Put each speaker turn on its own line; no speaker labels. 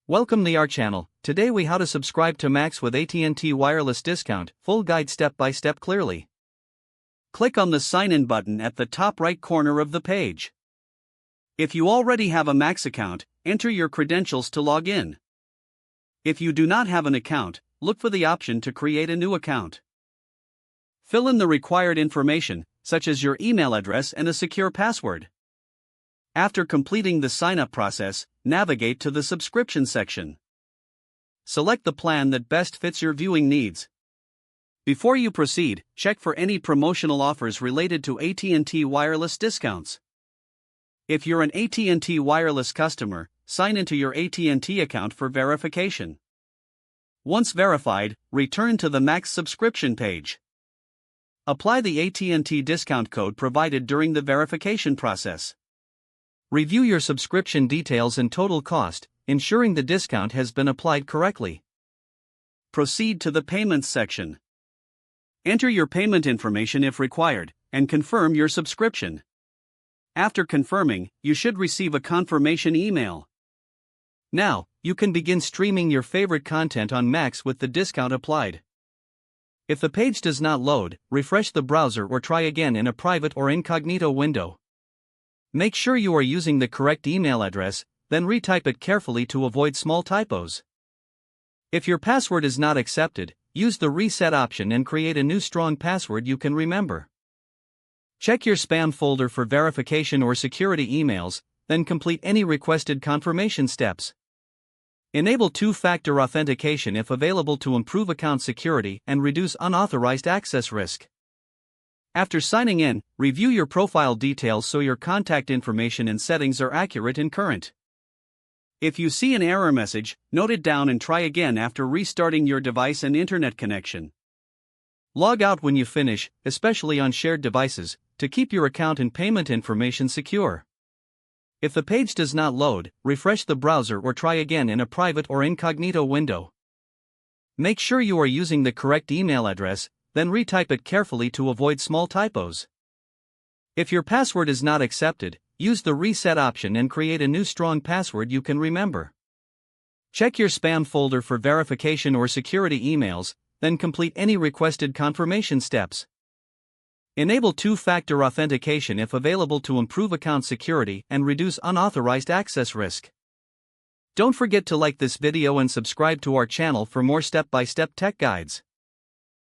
Welcome to our channel. Today we how to subscribe to Max with AT&T wireless discount, full guide step by step clearly. Click on the sign in button at the top right corner of the page. If you already have a Max account, enter your credentials to log in. If you do not have an account, look for the option to create a new account. Fill in the required information, such as your email address and a secure password. After completing the sign-up process, navigate to the subscription section. Select the plan that best fits your viewing needs. Before you proceed, check for any promotional offers related to AT&T wireless discounts. If you're an AT&T wireless customer, sign into your AT&T account for verification. Once verified, return to the Max subscription page. Apply the AT&T discount code provided during the verification process. Review your subscription details and total cost, ensuring the discount has been applied correctly. Proceed to the payments section. Enter your payment information if required, and confirm your subscription. After confirming, you should receive a confirmation email. Now, you can begin streaming your favorite content on Max with the discount applied. If the page does not load, refresh the browser or try again in a private or incognito window. Make sure you are using the correct email address, then retype it carefully to avoid small typos. If your password is not accepted, use the reset option and create a new strong password you can remember. Check your spam folder for verification or security emails, then complete any requested confirmation steps. Enable two-factor authentication if available to improve account security and reduce unauthorized access risk. After signing in, review your profile details so your contact information and settings are accurate and current. If you see an error message, note it down and try again after restarting your device and internet connection. Log out when you finish, especially on shared devices, to keep your account and payment information secure. If the page does not load, refresh the browser or try again in a private or incognito window. Make sure you are using the correct email address, then retype it carefully to avoid small typos. If your password is not accepted, use the reset option and create a new strong password you can remember. Check your spam folder for verification or security emails, then complete any requested confirmation steps. Enable two-factor authentication if available to improve account security and reduce unauthorized access risk. Don't forget to like this video and subscribe to our channel for more step-by-step tech guides.